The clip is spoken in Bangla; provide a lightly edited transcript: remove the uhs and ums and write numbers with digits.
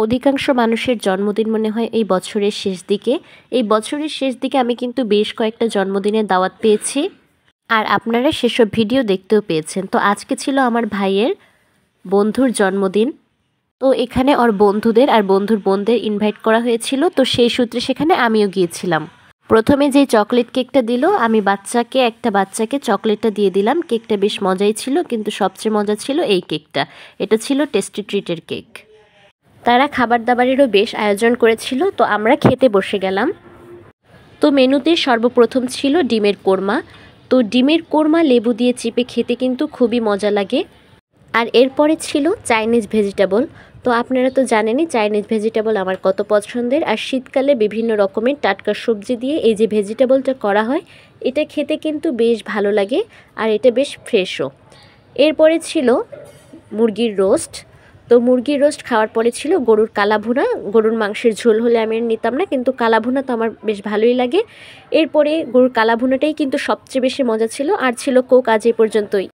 অধিকাংশ মানুষের জন্মদিন মনে হয় এই বছরের শেষ দিকে। এই বছরের শেষ দিকে আমি কিন্তু বেশ কয়েকটা জন্মদিনের দাওয়াত পেয়েছি, আর আপনারা সেসব ভিডিও দেখতেও পেয়েছেন। তো আজকে ছিল আমার ভাইয়ের বন্ধুর জন্মদিন। তো এখানে ওর বন্ধুদের আর বন্ধুর বোনদের ইনভাইট করা হয়েছিল, তো সেই সূত্রে সেখানে আমিও গিয়েছিলাম। প্রথমে যে চকলেট কেকটা দিল, আমি একটা বাচ্চাকে চকলেটটা দিয়ে দিলাম। কেকটা বেশ মজাই ছিল, কিন্তু সবচেয়ে মজা ছিল এই কেকটা। এটা ছিল টেস্টি ট্রিটের কেক। তারা খাবার দাবারেরও বেশ আয়োজন করেছিল, তো আমরা খেতে বসে গেলাম। তো মেনুতে সর্বপ্রথম ছিল ডিমের কোরমা। তো ডিমের কোরমা লেবু দিয়ে চিপে খেতে কিন্তু খুবই মজা লাগে। আর এরপরে ছিল চাইনিজ ভেজিটেবল। তো আপনারা তো জানেনই চাইনিজ ভেজিটেবল আমার কত পছন্দের। আর শীতকালে বিভিন্ন রকমের টাটকা সবজি দিয়ে এই যে ভেজিটেবলটা করা হয়, এটা খেতে কিন্তু বেশ ভালো লাগে, আর এটা বেশ ফ্রেশও। এরপরে ছিল মুরগির রোস্ট। তো মুরগির রোস্ট খাওয়ার পরে ছিল গরুর কালাভুনা। গরুর মাংসের ঝোল হলে আমি নিতাম না, কিন্তু কালাভুনা তো আমার বেশ ভালোই লাগে। এরপরে গরুর কালাভুনাটাই কিন্তু সবচেয়ে বেশি মজা ছিল, আর ছিল কোক। আজ এই পর্যন্তই।